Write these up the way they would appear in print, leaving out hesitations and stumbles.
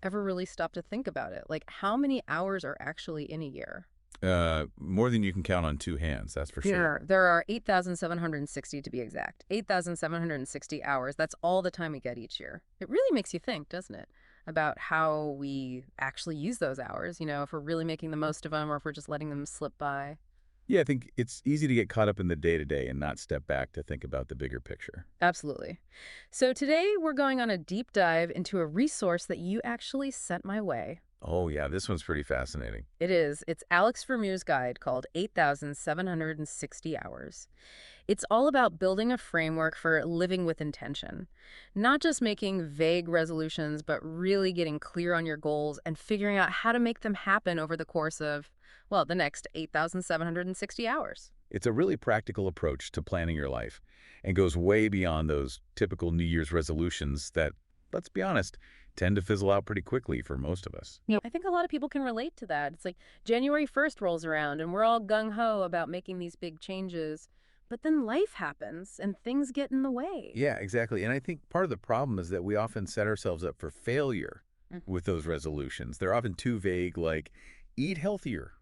ever really stop to think about it. Like, how many hours are actually in a year? More than you can count on two hands, that's for sure. There are 8,760 to be exact. 8,760 hours. That's all the time we get each year. It really makes you think, doesn't it? About how we actually use those hours, if we're really making the most of them or if we're just letting them slip by. Yeah, I think it's easy to get caught up in the day-to-day and not step back to think about the bigger picture. Absolutely. So today we're going on a deep dive into a resource that you actually sent my way. Oh, yeah, this one's pretty fascinating. It is. It's Alex Vermeer's guide called 8,760 Hours. It's all about building a framework for living with intention, not just making vague resolutions, but really getting clear on your goals and figuring out how to make them happen over the course of, well, the next 8,760 hours. It's a really practical approach to planning your life and goes way beyond those typical New Year's resolutions that, let's be honest, tend to fizzle out pretty quickly for most of us. I think a lot of people can relate to that. It's like January 1st rolls around and we're all gung ho about making these big changes, but then life happens and things get in the way. Yeah, exactly. And I think part of the problem is that we often set ourselves up for failure with those resolutions. They're often too vague, like eat healthier,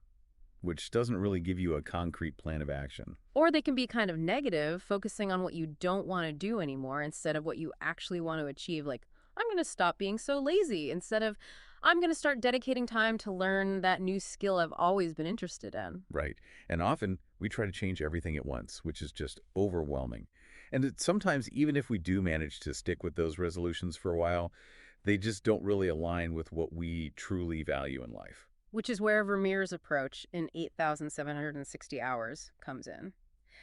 which doesn't really give you a concrete plan of action. Or they can be kind of negative, focusing on what you don't want to do anymore instead of what you actually want to achieve. Like, I'm going to stop being so lazy instead of I'm going to start dedicating time to learn that new skill I've always been interested in. Right. And often we try to change everything at once, which is just overwhelming. And sometimes, even if we do manage to stick with those resolutions for a while, they just don't really align with what we truly value in life. Which is where Vermeer's approach in 8,760 hours comes in.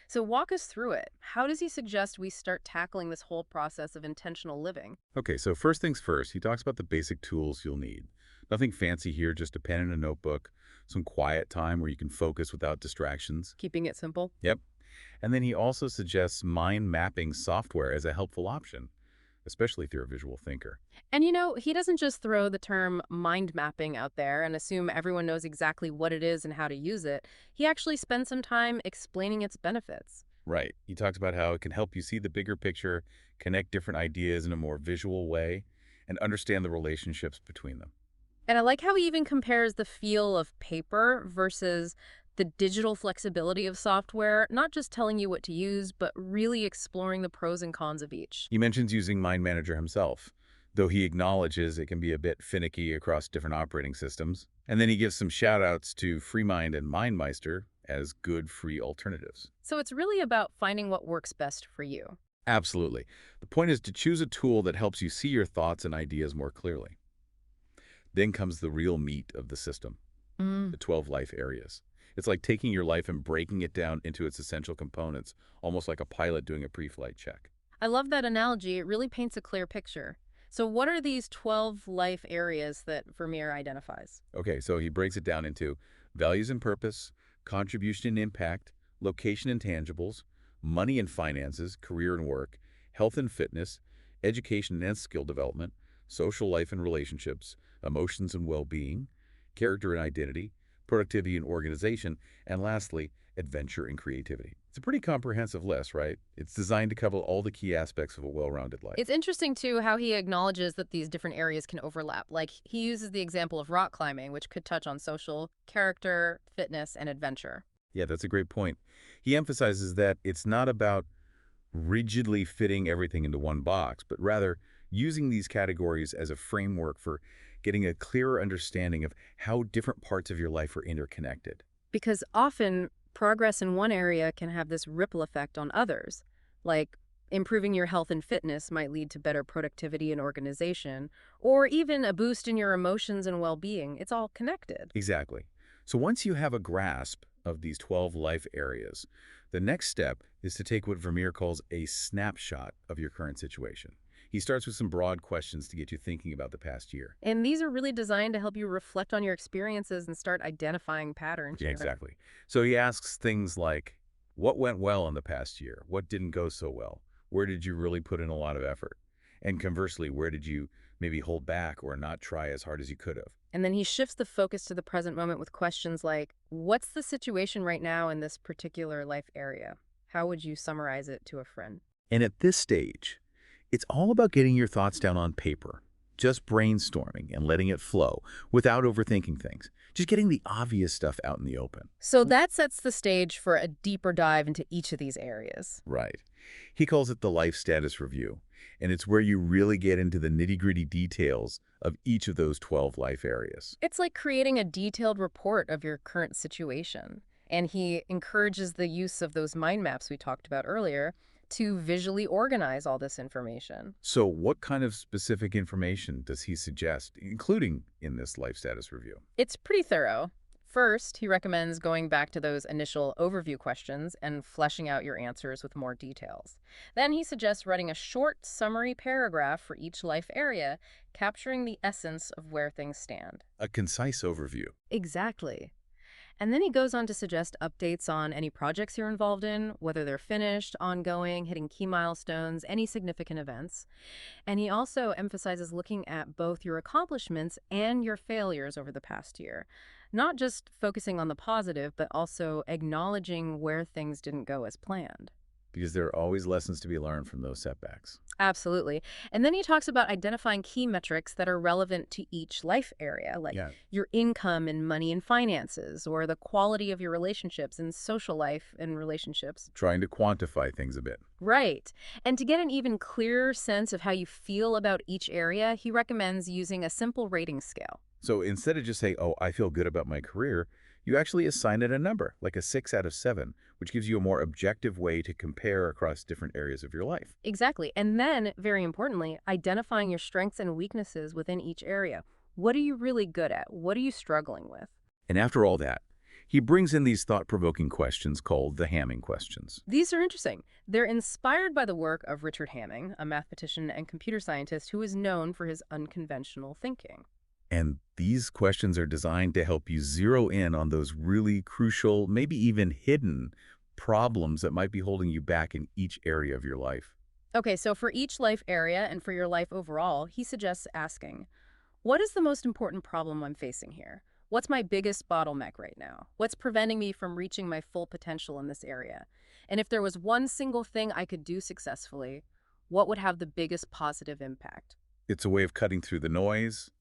So walk us through it. How does he suggest we start tackling this whole process of intentional living? Okay, so first things first, he talks about the basic tools you'll need. Nothing fancy here, just a pen and a notebook, some quiet time where you can focus without distractions. Keeping it simple? Yep. And then he also suggests mind mapping software as a helpful option, especially if you're a visual thinker. And he doesn't just throw the term mind mapping out there and assume everyone knows exactly what it is and how to use it. He actually spends some time explaining its benefits. Right. He talks about how it can help you see the bigger picture, connect different ideas in a more visual way, and understand the relationships between them. And I like how he even compares the feel of paper versus the digital flexibility of software, not just telling you what to use, but really exploring the pros and cons of each. He mentions using Mind Manager himself, though he acknowledges it can be a bit finicky across different operating systems. And then he gives some shout outs to FreeMind and MindMeister as good free alternatives. So it's really about finding what works best for you. Absolutely. The point is to choose a tool that helps you see your thoughts and ideas more clearly. Then comes the real meat of the system, Mm. the 12 life areas. It's like taking your life and breaking it down into its essential components, almost like a pilot doing a pre-flight check. I love that analogy. It really paints a clear picture. So what are these 12 life areas that Vermeer identifies? Okay, so he breaks it down into values and purpose, contribution and impact, location and tangibles, money and finances, career and work, health and fitness, education and skill development, social life and relationships, emotions and well-being, character and identity, productivity and organization, and lastly, adventure and creativity. It's a pretty comprehensive list, right? It's designed to cover all the key aspects of a well-rounded life. It's interesting, too, how he acknowledges that these different areas can overlap. Like, he uses the example of rock climbing, which could touch on social, character, fitness, and adventure. Yeah, that's a great point. He emphasizes that it's not about rigidly fitting everything into one box, but rather using these categories as a framework for getting a clearer understanding of how different parts of your life are interconnected. Because often, progress in one area can have this ripple effect on others. Like, improving your health and fitness might lead to better productivity and organization, or even a boost in your emotions and well-being. It's all connected. Exactly. So once you have a grasp of these 12 life areas, the next step is to take what Vermeer calls a snapshot of your current situation. He starts with some broad questions to get you thinking about the past year. And these are really designed to help you reflect on your experiences and start identifying patterns Yeah, here. exactly. So he asks things like, what went well in the past year? What didn't go so well? Where did you really put in a lot of effort? And conversely, where did you maybe hold back or not try as hard as you could have? And then he shifts the focus to the present moment with questions like, what's the situation right now in this particular life area? How would you summarize it to a friend? And at this stage, it's all about getting your thoughts down on paper. Just brainstorming and letting it flow without overthinking things. Just getting the obvious stuff out in the open. So that sets the stage for a deeper dive into each of these areas. Right. He calls it the life status review, and it's where you really get into the nitty-gritty details of each of those 12 life areas. It's like creating a detailed report of your current situation. And he encourages the use of those mind maps we talked about earlier to visually organize all this information. So what kind of specific information does he suggest, including in this life status review? It's pretty thorough. First, he recommends going back to those initial overview questions and fleshing out your answers with more details. Then he suggests writing a short summary paragraph for each life area, capturing the essence of where things stand. A concise overview. Exactly. And then he goes on to suggest updates on any projects you're involved in, whether they're finished, ongoing, hitting key milestones, any significant events. And he also emphasizes looking at both your accomplishments and your failures over the past year. Not just focusing on the positive, but also acknowledging where things didn't go as planned. Because there are always lessons to be learned from those setbacks. Absolutely. And then he talks about identifying key metrics that are relevant to each life area, like Yeah. your income and money and finances, or the quality of your relationships and social life and relationships. Trying to quantify things a bit. Right. And to get an even clearer sense of how you feel about each area, he recommends using a simple rating scale. So instead of just saying, oh, I feel good about my career, you actually assign it a number, like a 6 out of 7, which gives you a more objective way to compare across different areas of your life. Exactly. And then, very importantly, identifying your strengths and weaknesses within each area. What are you really good at? What are you struggling with? And after all that, he brings in these thought-provoking questions called the Hamming questions. These are interesting. They're inspired by the work of Richard Hamming, a mathematician and computer scientist who is known for his unconventional thinking. And these questions are designed to help you zero in on those really crucial, maybe even hidden problems that might be holding you back in each area of your life. Okay, so for each life area and for your life overall, he suggests asking, what is the most important problem I'm facing here? What's my biggest bottleneck right now? What's preventing me from reaching my full potential in this area? And if there was one single thing I could do successfully, what would have the biggest positive impact? It's a way of cutting through the noise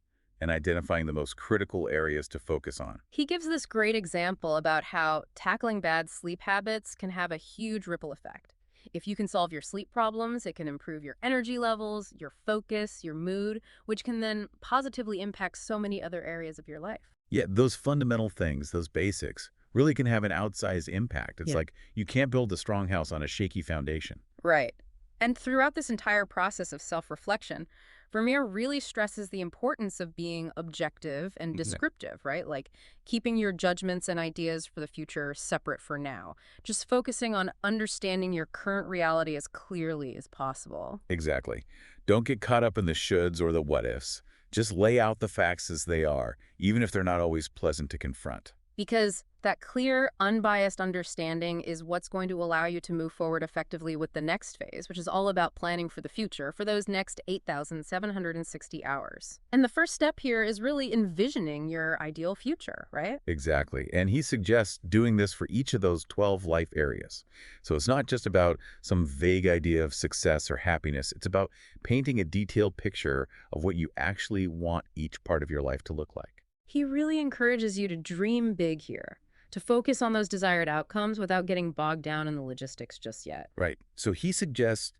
and identifying the most critical areas to focus on. He gives this great example about how tackling bad sleep habits can have a huge ripple effect. If you can solve your sleep problems, it can improve your energy levels, your focus, your mood, which can then positively impact so many other areas of your life. Yeah, those fundamental things, those basics, really can have an outsized impact. It's Yeah. like you can't build a strong house on a shaky foundation. Right. And throughout this entire process of self-reflection, Vermeer really stresses the importance of being objective and descriptive, right? Like keeping your judgments and ideas for the future separate for now. Just focusing on understanding your current reality as clearly as possible. Exactly. Don't get caught up in the shoulds or the what-ifs. Just lay out the facts as they are, even if they're not always pleasant to confront. Because that clear, unbiased understanding is what's going to allow you to move forward effectively with the next phase, which is all about planning for the future for those next 8,760 hours. And the first step here is really envisioning your ideal future, right? Exactly. And he suggests doing this for each of those 12 life areas. So it's not just about some vague idea of success or happiness. It's about painting a detailed picture of what you actually want each part of your life to look like. He really encourages you to dream big here, to focus on those desired outcomes without getting bogged down in the logistics just yet. Right. So he suggests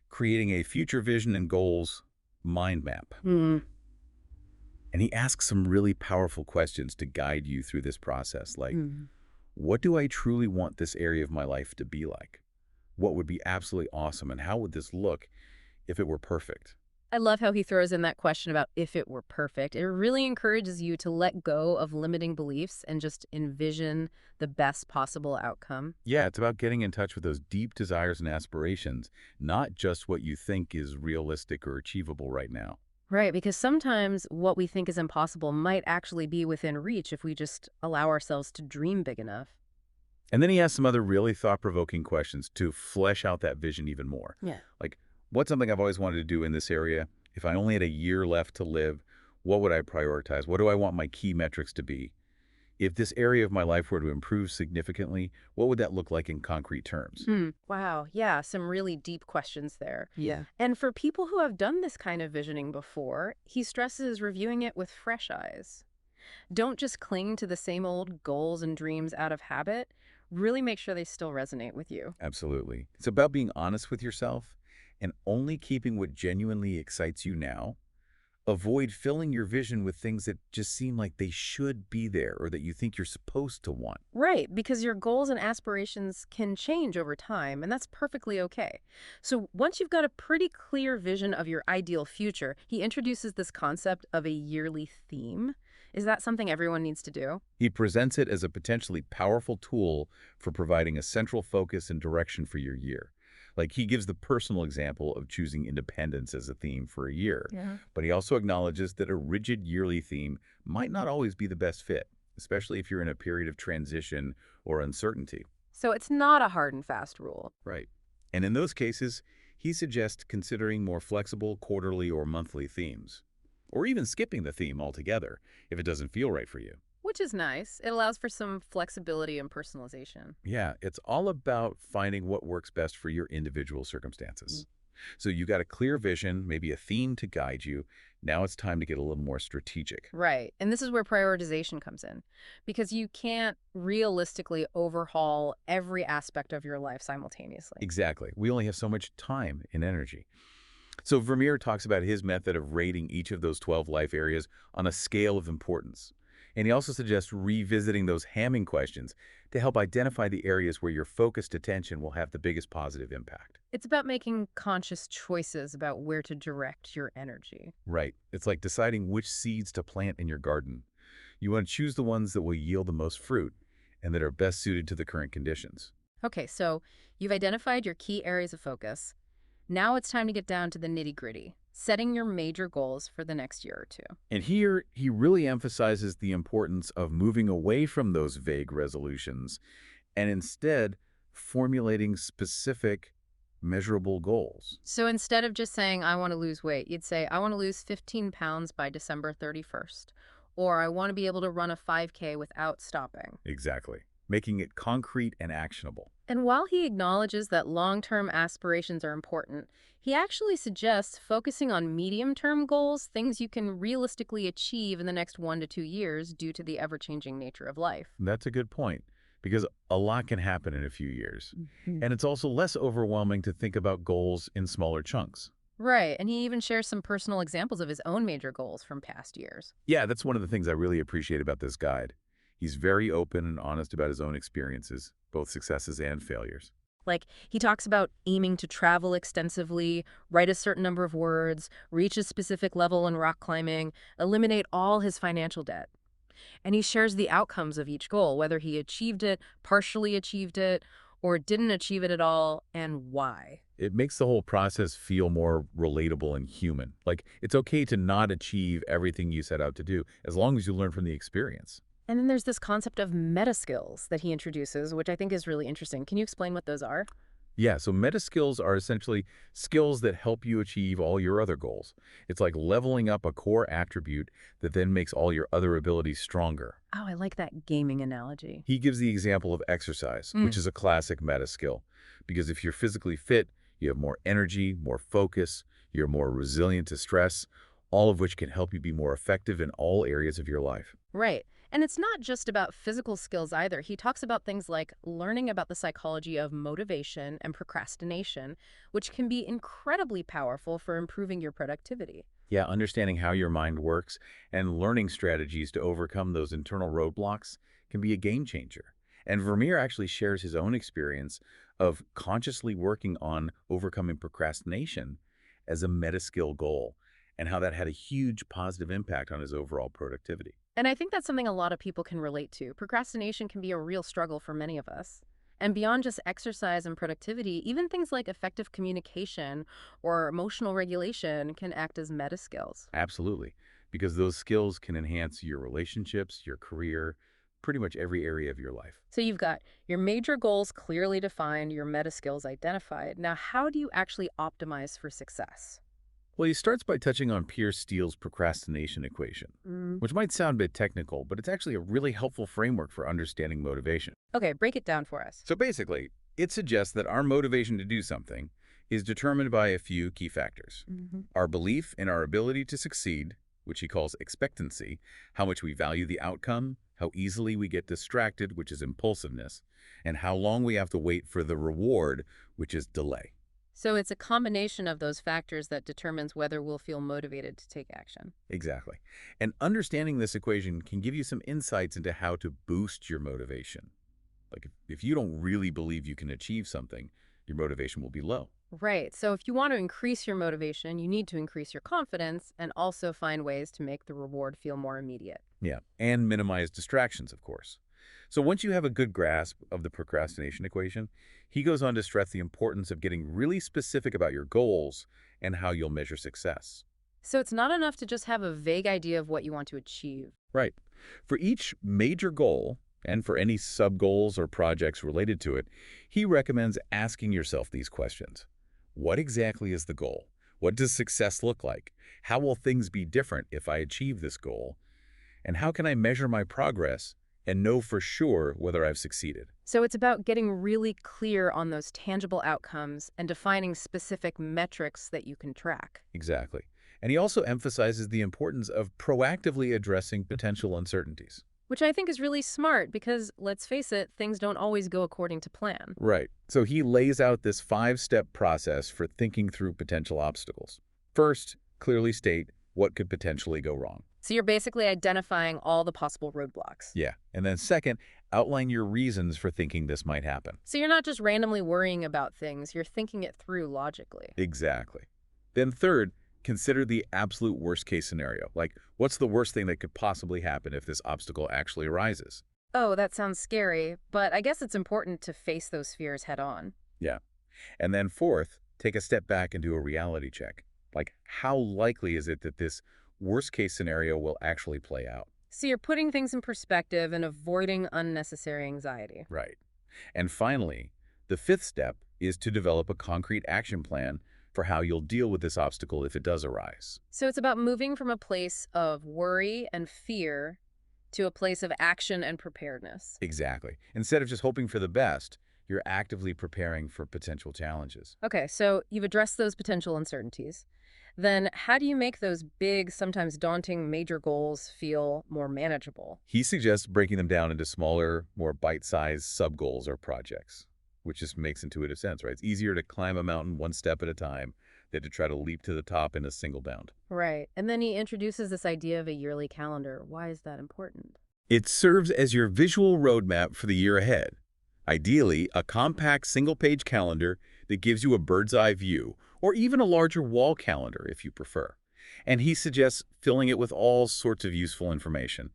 creating a future vision and goals mind map. And he asks some really powerful questions to guide you through this process, like, what do I truly want this area of my life to be like? What would be absolutely awesome, and how would this look if it were perfect? I love how he throws in that question about if it were perfect. It really encourages you to let go of limiting beliefs and just envision the best possible outcome. Yeah, it's about getting in touch with those deep desires and aspirations, not just what you think is realistic or achievable right now. Right, because sometimes what we think is impossible might actually be within reach if we just allow ourselves to dream big enough. And then he asks some other really thought-provoking questions to flesh out that vision even more. Yeah. Like, what's something I've always wanted to do in this area? If I only had a year left to live, what would I prioritize? What do I want my key metrics to be? If this area of my life were to improve significantly, what would that look like in concrete terms? Wow, yeah, some really deep questions there. Yeah. And for people who have done this kind of visioning before, he stresses reviewing it with fresh eyes. Don't just cling to the same old goals and dreams out of habit. Really make sure they still resonate with you. Absolutely. It's about being honest with yourself and only keeping what genuinely excites you now. Avoid filling your vision with things that just seem like they should be there or that you think you're supposed to want. Right, because your goals and aspirations can change over time, and that's perfectly okay. So once you've got a pretty clear vision of your ideal future, he introduces this concept of a yearly theme. Is that something everyone needs to do? He presents it as a potentially powerful tool for providing a central focus and direction for your year. Like he gives the personal example of choosing independence as a theme for a year, Yeah. but he also acknowledges that a rigid yearly theme might not always be the best fit, especially if you're in a period of transition or uncertainty. So it's not a hard and fast rule. Right. And in those cases, he suggests considering more flexible quarterly or monthly themes, or even skipping the theme altogether if it doesn't feel right for you. Which is nice. It allows for some flexibility and personalization. Yeah, it's all about finding what works best for your individual circumstances. So you got a clear vision, maybe a theme to guide you. Now it's time to get a little more strategic. Right. And this is where prioritization comes in, because you can't realistically overhaul every aspect of your life simultaneously. Exactly. We only have so much time and energy. So Vermeer talks about his method of rating each of those 12 life areas on a scale of importance. And he also suggests revisiting those Hamming questions to help identify the areas where your focused attention will have the biggest positive impact. It's about making conscious choices about where to direct your energy. Right. It's like deciding which seeds to plant in your garden. You want to choose the ones that will yield the most fruit and that are best suited to the current conditions. Okay, so you've identified your key areas of focus. Now it's time to get down to the nitty-gritty, setting your major goals for the next year or two. And here, he really emphasizes the importance of moving away from those vague resolutions and instead formulating specific, measurable goals. So instead of just saying, I want to lose weight, you'd say, I want to lose 15 pounds by December 31st, or I want to be able to run a 5K without stopping. Exactly. Making it concrete and actionable. And while he acknowledges that long-term aspirations are important, he actually suggests focusing on medium-term goals, things you can realistically achieve in the next 1 to 2 years due to the ever-changing nature of life. That's a good point, because a lot can happen in a few years. Mhm. And it's also less overwhelming to think about goals in smaller chunks. Right, and he even shares some personal examples of his own major goals from past years. Yeah, that's one of the things I really appreciate about this guide. He's very open and honest about his own experiences, both successes and failures. Like, he talks about aiming to travel extensively, write a certain number of words, reach a specific level in rock climbing, eliminate all his financial debt. And he shares the outcomes of each goal, whether he achieved it, partially achieved it, or didn't achieve it at all, and why. It makes the whole process feel more relatable and human. Like, it's okay to not achieve everything you set out to do, as long as you learn from the experience. And then there's this concept of meta skills that he introduces, which I think is really interesting. Can you explain what those are? Yeah, so meta skills are essentially skills that help you achieve all your other goals. It's like leveling up a core attribute that then makes all your other abilities stronger. Oh, I like that gaming analogy. He gives the example of exercise, which is a classic meta skill. Because if you're physically fit, you have more energy, more focus, you're more resilient to stress, all of which can help you be more effective in all areas of your life. Right. And it's not just about physical skills either. He talks about things like learning about the psychology of motivation and procrastination, which can be incredibly powerful for improving your productivity. Yeah, understanding how your mind works and learning strategies to overcome those internal roadblocks can be a game changer. And Vermeer actually shares his own experience of consciously working on overcoming procrastination as a meta skill goal and how that had a huge positive impact on his overall productivity. And I think that's something a lot of people can relate to. Procrastination can be a real struggle for many of us. And beyond just exercise and productivity, even things like effective communication or emotional regulation can act as meta skills. Absolutely, because those skills can enhance your relationships, your career, pretty much every area of your life. So you've got your major goals clearly defined, your meta skills identified. Now, how do you actually optimize for success? Well, he starts by touching on Pierce Steele's procrastination equation, Mm. which might sound a bit technical, but it's actually a really helpful framework for understanding motivation. Okay, break it down for us. So basically, it suggests that our motivation to do something is determined by a few key factors. Hmm. Our belief in our ability to succeed, which he calls expectancy, how much we value the outcome, how easily we get distracted, which is impulsiveness, and how long we have to wait for the reward, which is delay. So it's a combination of those factors that determines whether we'll feel motivated to take action. Exactly. And understanding this equation can give you some insights into how to boost your motivation. Like if you don't really believe you can achieve something, your motivation will be low. Right. So if you want to increase your motivation, you need to increase your confidence and also find ways to make the reward feel more immediate. Yeah, and minimize distractions, of course. So once you have a good grasp of the procrastination equation, he goes on to stress the importance of getting really specific about your goals and how you'll measure success. So it's not enough to just have a vague idea of what you want to achieve. Right. For each major goal, and for any sub-goals or projects related to it, he recommends asking yourself these questions. What exactly is the goal? What does success look like? How will things be different if I achieve this goal? And how can I measure my progress and know for sure whether I've succeeded? So it's about getting really clear on those tangible outcomes and defining specific metrics that you can track. Exactly. And he also emphasizes the importance of proactively addressing potential uncertainties. Which I think is really smart because, let's face it, things don't always go according to plan. Right. So he lays out this 5-step process for thinking through potential obstacles. First, clearly state what could potentially go wrong. So you're basically identifying all the possible roadblocks. Yeah. And then second, outline your reasons for thinking this might happen. So you're not just randomly worrying about things, you're thinking it through logically. Exactly. Then third, consider the absolute worst case scenario. Like, what's the worst thing that could possibly happen if this obstacle actually arises? Oh, that sounds scary, but I guess it's important to face those fears head on. Yeah. And then fourth, take a step back and do a reality check. Like, how likely is it that this worst case scenario will actually play out? So you're putting things in perspective and avoiding unnecessary anxiety. Right. And finally, the fifth step is to develop a concrete action plan for how you'll deal with this obstacle if it does arise. So it's about moving from a place of worry and fear to a place of action and preparedness. Exactly. Instead of just hoping for the best, you're actively preparing for potential challenges. Okay, so you've addressed those potential uncertainties. Then how do you make those big, sometimes daunting major goals feel more manageable? He suggests breaking them down into smaller, more bite-sized sub-goals or projects, which just makes intuitive sense, right? It's easier to climb a mountain one step at a time than to try to leap to the top in a single bound. Right. And then he introduces this idea of a yearly calendar. Why is that important? It serves as your visual roadmap for the year ahead. Ideally, a compact single-page calendar that gives you a bird's-eye view, or even a larger wall calendar if you prefer. And he suggests filling it with all sorts of useful information.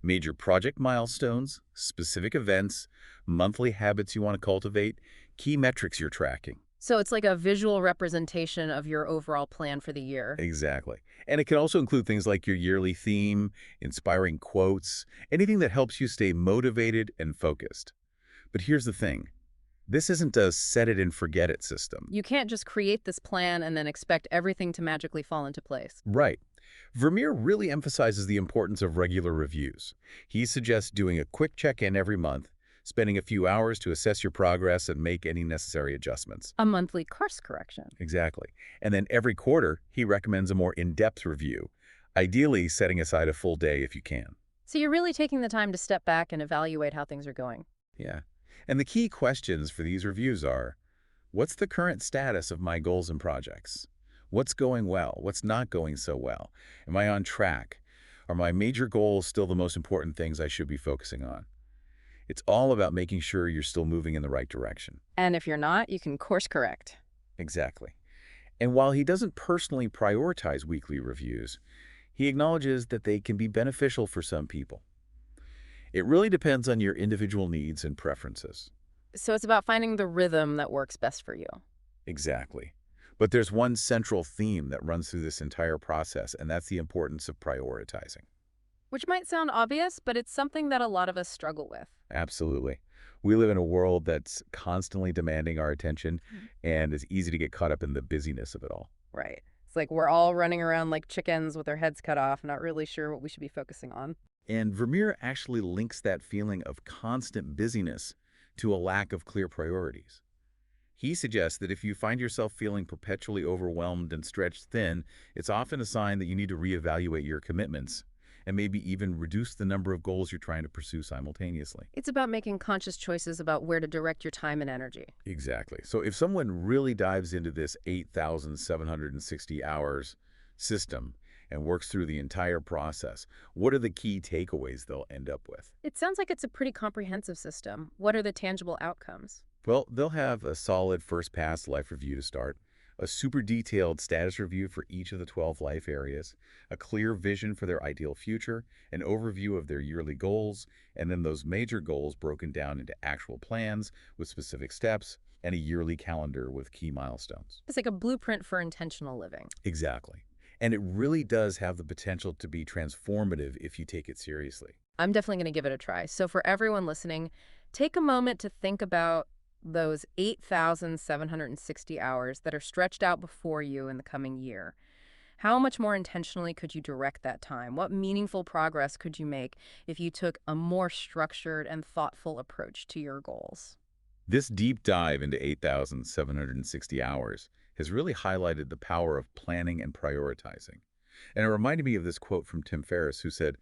Major project milestones, specific events, monthly habits you want to cultivate, key metrics you're tracking. So it's like a visual representation of your overall plan for the year. Exactly. And it can also include things like your yearly theme, inspiring quotes, anything that helps you stay motivated and focused. But here's the thing. This isn't a set-it-and-forget-it system. You can't just create this plan and then expect everything to magically fall into place. Right. Vermeer really emphasizes the importance of regular reviews. He suggests doing a quick check-in every month, spending a few hours to assess your progress and make any necessary adjustments. A monthly course correction. Exactly. And then every quarter, he recommends a more in-depth review, ideally setting aside a full day if you can. So you're really taking the time to step back and evaluate how things are going. Yeah. And the key questions for these reviews are, what's the current status of my goals and projects? What's going well? What's not going so well? Am I on track? Are my major goals still the most important things I should be focusing on? It's all about making sure you're still moving in the right direction. And if you're not, you can course correct. Exactly. And while he doesn't personally prioritize weekly reviews, he acknowledges that they can be beneficial for some people. It really depends on your individual needs and preferences. So it's about finding the rhythm that works best for you. Exactly. But there's one central theme that runs through this entire process, and that's the importance of prioritizing. Which might sound obvious, but it's something that a lot of us struggle with. Absolutely. We live in a world that's constantly demanding our attention, and it's easy to get caught up in the busyness of it all. Right. like we're all running around like chickens with our heads cut off, not really sure what we should be focusing on. And Vermeer actually links that feeling of constant busyness to a lack of clear priorities. He suggests that if you find yourself feeling perpetually overwhelmed and stretched thin, it's often a sign that you need to reevaluate your commitments and maybe even reduce the number of goals you're trying to pursue simultaneously. It's about making conscious choices about where to direct your time and energy. Exactly. So if someone really dives into this 8,760 hours system and works through the entire process, what are the key takeaways they'll end up with? It sounds like it's a pretty comprehensive system. What are the tangible outcomes? Well, they'll have a solid first pass life review to start, a super detailed status review for each of the 12 life areas, a clear vision for their ideal future, an overview of their yearly goals, and then those major goals broken down into actual plans with specific steps, and a yearly calendar with key milestones. It's like a blueprint for intentional living. Exactly. And it really does have the potential to be transformative if you take it seriously. I'm definitely going to give it a try. So for everyone listening, take a moment to think about those 8,760 hours that are stretched out before you in the coming year. How much more intentionally could you direct that time? What meaningful progress could you make if you took a more structured and thoughtful approach to your goals? This deep dive into 8,760 hours has really highlighted the power of planning and prioritizing. And it reminded me of this quote from Tim Ferriss, who said,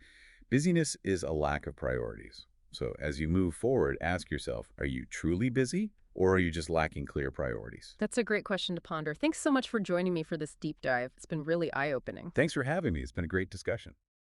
"Busyness is a lack of priorities." So as you move forward, ask yourself, are you truly busy or are you just lacking clear priorities? That's a great question to ponder. Thanks so much for joining me for this deep dive. It's been really eye-opening. Thanks for having me. It's been a great discussion.